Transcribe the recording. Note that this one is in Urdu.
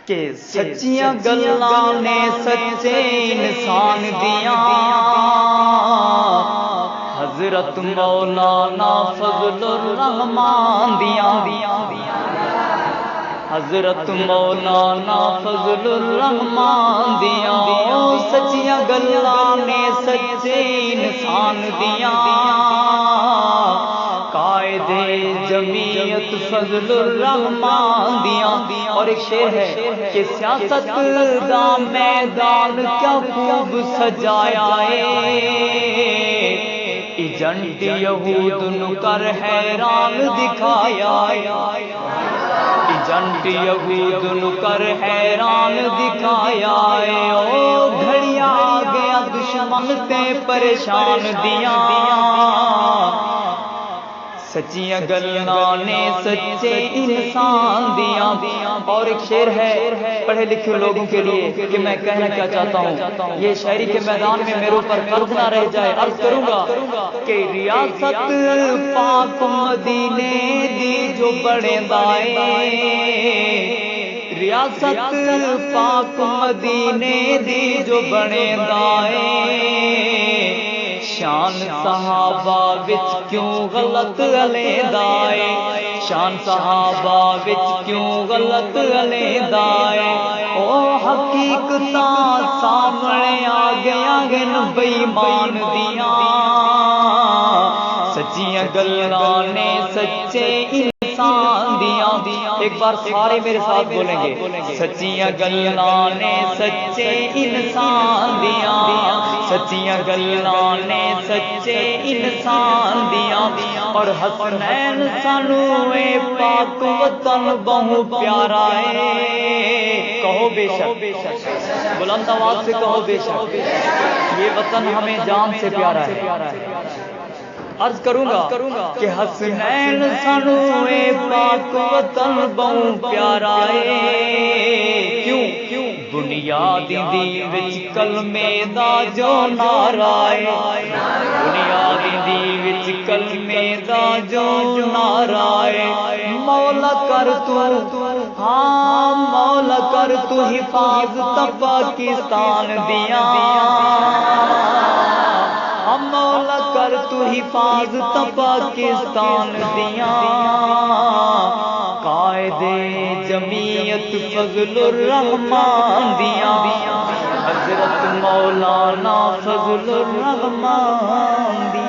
کہ سچیاں گلاں نے سچے انسان دیاں، حضرت مولانا فضل الرحمان دیاں، حضرت مولانا فضل الرحمان دیاں، سچیاں گلاں نے سچے انسان دیاں، قائد جمعیت فضل الرحمان دیاں۔ اور ایک شعر ہے کہ سیاست دا میدان کیا خوب سجایا ہے، ایجنٹ یہود نو کر حیران دکھایا ہے، ایجنٹ یہود نو کر حیران دکھایا ہے، او گھڑیاں آ گیا دشمن تے پریشان دیاں، سچیاں گلاں نے سچے انسان دیاں۔ اور ایک شعر ہے پڑھے لکھے لوگوں کے لیے کہ میں کہنا کیا چاہتا ہوں، یہ شاعری کے میدان میں میرے اوپر قرض نہ رہ جائے، عرض کروں گا کہ ریاست پاک مدینے دی جو بڑے دائے، ریاست پاک مدینے دی جو بڑے دائے، شان صحابہ وچ کیوں غلط علیحدہ ہے، شان صحابہ وچ کیوں غلط علیحدہ ہے، او حقیقتاں سامنے آ گیا گن بے ایمان دیاں، سچیاں گلاں نے سچے انسان دیاں۔ ایک بار سارے میرے ساتھ بولیں گے، سچیاں گلاں نے سچے انسان دیاں، سچیاں گلاں نے سچے انسان دیاں، اور حسنین سانو اے پاک وطن بہت پیارا ہے، کہو بے شک، بلند آواز سے کہو بے شک، یہ وطن ہمیں جان سے پیارا ہے۔ عرض کروں گا کہ حسنین سانو اے پاک وطن بہت پیارا ہے، کیوں بنیاد دی وچ کلمے دا جو نعرہ ہے، بنیاد دی وچ کلمے دا جو نعرہ ہے، مولا کر تو، ہاں مولا کر تو حفاظت پاکستان دیاں، مولا کر تو حفاظت پاکستان دیاں، قائد جمعیت فضل الرحمان دیاں، حضرت مولانا فضل الرحمان دیاں۔